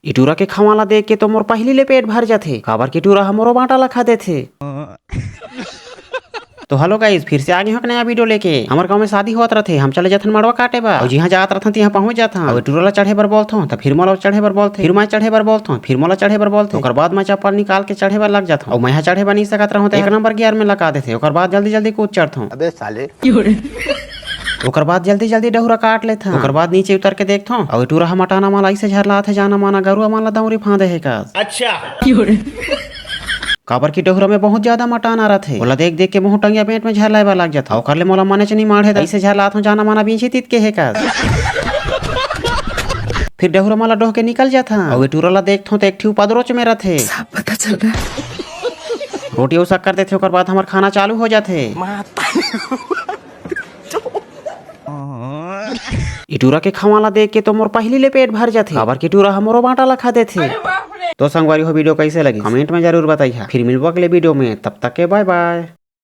इटूरा के खवाला देख के तो मोर पहली ले पेट भर जाथे, काबर के टूरा हमरो बांटा ला खा देथे। तो हेलो गाइस, फिर से आ गए हो एक नया वीडियो लेके। हमारे गांव में शादी होत रथे, हम चले जाथन मड़वा काटे बा, और जिहाँ जात रहथन तिहाँ पहुंच जाथन। और टूरा ला चढ़े बर बोलथो तो फिर मोला चढ़े बर बोलथे, फिर मैं चढ़े बर बोलथो फिर मोला चढ़े बर बोलथे। ओकर बाद मैं चप्पल निकाल के चढ़े बर लग जाथो, और मैं चढ़े बर नहीं सकत रहूं तो एक नंबर गियर में लगा देथे। ओकर बाद जल्दी जल्दी कूद चढ़थो। अबे साले ओकर बाद जल्दी जल्दी डहुरा काट लेथा। ओकर बाद नीचे उतर के देखथो, और टूरा हम मटाना माला ऐसे झरला थे जाना माना गरुआ माला दौरी फांदे है का। अच्छा काबर की डहुरा में बहुत ज्यादा मटान आ रहा थे, ओला देख देख के मुंह टंगिया पेट में झरलाए बर लग जाता। ओकर ले मोला माने च नहीं माढ़े ऐसे झरलात हूं जाना माना बींची तीत के है का। फिर डहुरा माला डोह के निकल जाता, और टूरा ला देखथो तो एक ठी उपद्रोच में रथे। पता चल रहा है। रोटी और शक्कर देथे, ओकर बाद हमार खाना चालू हो जाथे। इटूरा के खवाला देख के तो मोर पहली ले पेट भर जाथे, काबर के टूरा हमरो बांटा ला खा देथे। तो संगवारी हो वीडियो कैसे लगी कमेंट में जरूर बताइए। फिर मिलबो अगले वीडियो में, तब तक के बाय बाय।